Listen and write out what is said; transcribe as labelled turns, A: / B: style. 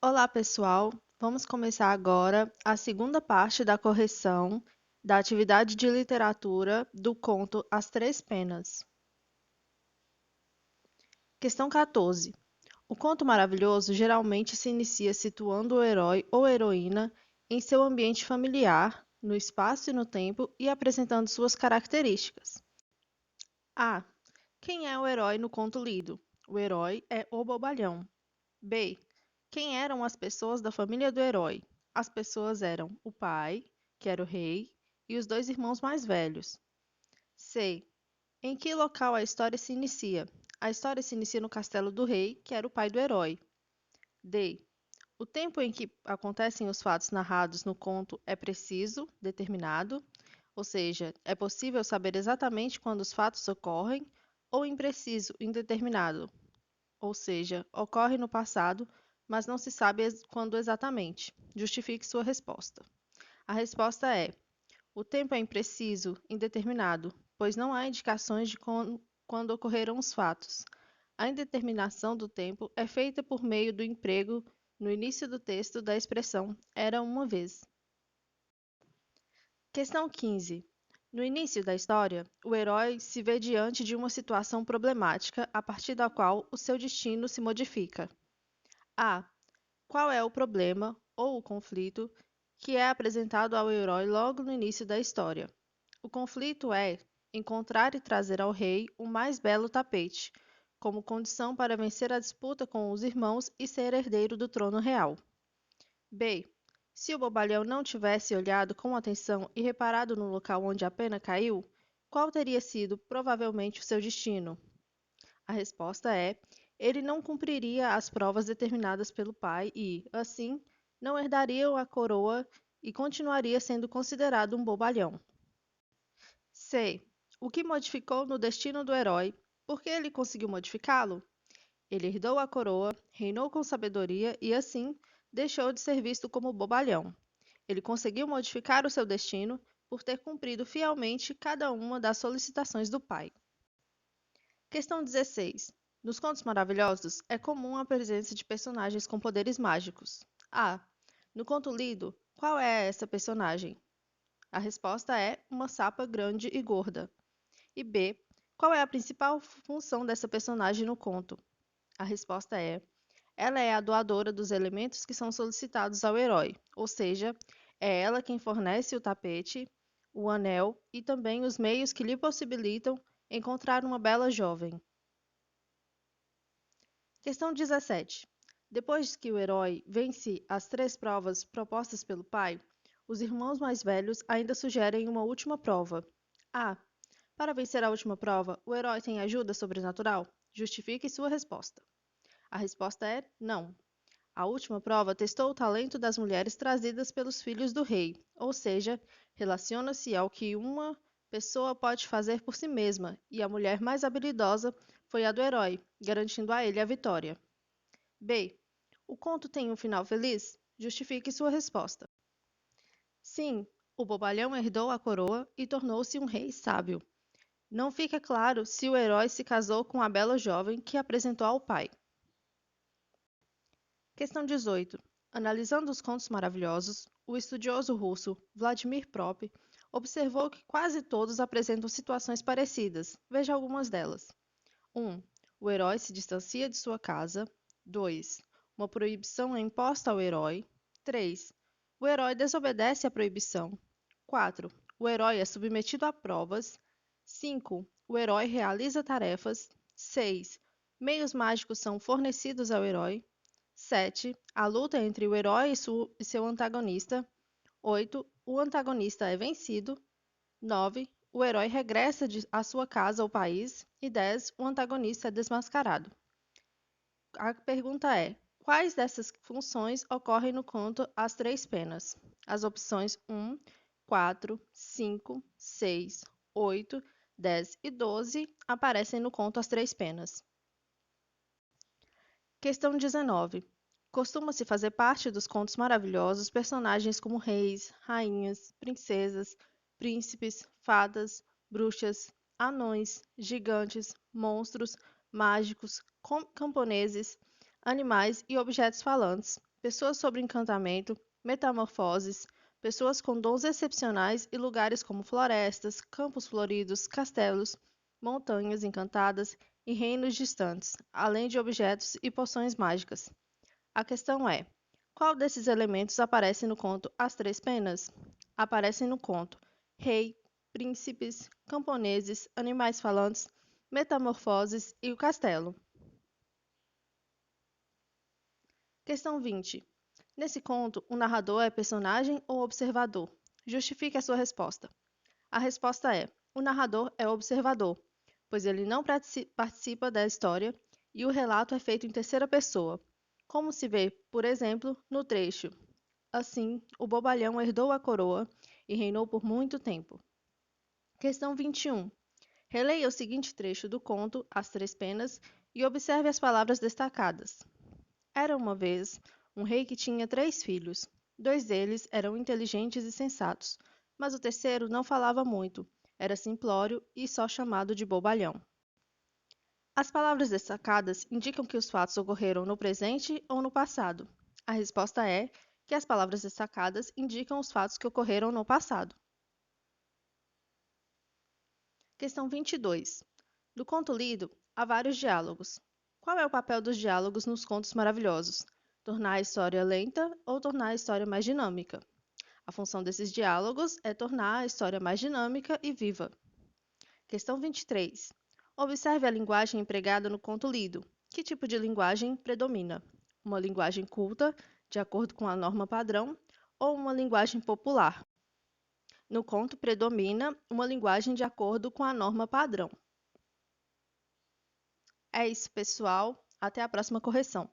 A: Olá, pessoal! Vamos começar agora a segunda parte da correção da atividade de literatura do conto As Três Penas. Questão 14. O conto maravilhoso geralmente se inicia situando o herói ou heroína em seu ambiente familiar, no espaço e no tempo, e apresentando suas características. A. Quem é o herói no conto lido? O herói é o bobalhão. B. Quem eram as pessoas da família do herói? As pessoas eram o pai, que era o rei, e os dois irmãos mais velhos. C. Em que local a história se inicia? A história se inicia no castelo do rei, que era o pai do herói. D. O tempo em que acontecem os fatos narrados no conto é preciso, determinado, ou seja, é possível saber exatamente quando os fatos ocorrem, ou impreciso, indeterminado, ou seja, ocorre no passado, mas não se sabe quando exatamente. Justifique sua resposta. A resposta é: o tempo é impreciso, indeterminado, pois não há indicações de quando ocorreram os fatos. A indeterminação do tempo é feita por meio do emprego, no início do texto, da expressão era uma vez. Questão 15. No início da história, o herói se vê diante de uma situação problemática a partir da qual o seu destino se modifica. A. Qual é o problema ou o conflito que é apresentado ao herói logo no início da história? O conflito é encontrar e trazer ao rei o mais belo tapete, como condição para vencer a disputa com os irmãos e ser herdeiro do trono real. B. Se o bobalhão não tivesse olhado com atenção e reparado no local onde a pena caiu, qual teria sido provavelmente o seu destino? A resposta é: ele não cumpriria as provas determinadas pelo pai e, assim, não herdaria a coroa e continuaria sendo considerado um bobalhão. C. O que modificou no destino do herói? Por que ele conseguiu modificá-lo? Ele herdou a coroa, reinou com sabedoria e, assim, deixou de ser visto como bobalhão. Ele conseguiu modificar o seu destino por ter cumprido fielmente cada uma das solicitações do pai. Questão 16. Nos contos maravilhosos, é comum a presença de personagens com poderes mágicos. A. No conto lido, qual é essa personagem? A resposta é uma sapa grande e gorda. E B. Qual é a principal função dessa personagem no conto? A resposta é: ela é a doadora dos elementos que são solicitados ao herói, ou seja, é ela quem fornece o tapete, o anel e também os meios que lhe possibilitam encontrar uma bela jovem. Questão 17. Depois que o herói vence as três provas propostas pelo pai, os irmãos mais velhos ainda sugerem uma última prova. A. Para vencer a última prova, o herói tem ajuda sobrenatural? Justifique sua resposta. A resposta é não. A última prova testou o talento das mulheres trazidas pelos filhos do rei, ou seja, relaciona-se ao que uma pessoa pode fazer por si mesma, e a mulher mais habilidosa foi a do herói, garantindo a ele a vitória. B. O conto tem um final feliz? Justifique sua resposta. Sim, o bobalhão herdou a coroa e tornou-se um rei sábio. Não fica claro se o herói se casou com a bela jovem que apresentou ao pai. Questão 18. Analisando os contos maravilhosos, o estudioso russo Vladimir Prop observou que quase todos apresentam situações parecidas. Veja algumas delas. 1. O herói se distancia de sua casa. 2. Uma proibição é imposta ao herói. 3. O herói desobedece à proibição. 4. O herói é submetido a provas. 5. O herói realiza tarefas. 6. Meios mágicos são fornecidos ao herói. 7. A luta entre o herói e seu antagonista. 8. O antagonista é vencido. 9. O herói regressa à sua casa ou país. E 10. O antagonista é desmascarado. A pergunta é: quais dessas funções ocorrem no conto As Três Penas? As opções 1, 4, 5, 6, 8, 10 e 12 aparecem no conto As Três Penas. Questão 19. Costuma-se fazer parte dos contos maravilhosos personagens como reis, rainhas, princesas, príncipes, fadas, bruxas, anões, gigantes, monstros, mágicos, camponeses, animais e objetos falantes, pessoas sob encantamento, metamorfoses, pessoas com dons excepcionais e lugares como florestas, campos floridos, castelos, montanhas encantadas e reinos distantes, além de objetos e poções mágicas. A questão é: qual desses elementos aparece no conto As Três Penas? Aparecem no conto rei, príncipes, camponeses, animais falantes, metamorfoses e o castelo. Questão 20. Nesse conto, o narrador é personagem ou observador? Justifique a sua resposta. A resposta é: o narrador é observador, pois ele não participa da história e o relato é feito em terceira pessoa, como se vê, por exemplo, no trecho. Assim, o bobalhão herdou a coroa e reinou por muito tempo. Questão 21. Releia o seguinte trecho do conto As Três Penas e observe as palavras destacadas. Era uma vez um rei que tinha 3 filhos. 2 deles eram inteligentes e sensatos, mas o terceiro não falava muito, era simplório e só chamado de bobalhão. As palavras destacadas indicam que os fatos ocorreram no presente ou no passado. A resposta é que as palavras destacadas indicam os fatos que ocorreram no passado. Questão 22. Do conto lido, há vários diálogos. Qual é o papel dos diálogos nos contos maravilhosos? Tornar a história lenta ou tornar a história mais dinâmica? A função desses diálogos é tornar a história mais dinâmica e viva. Questão 23. Observe a linguagem empregada no conto lido. Que tipo de linguagem predomina? Uma linguagem culta, de acordo com a norma padrão, ou uma linguagem popular? No conto predomina uma linguagem de acordo com a norma padrão. É isso, pessoal. Até a próxima correção.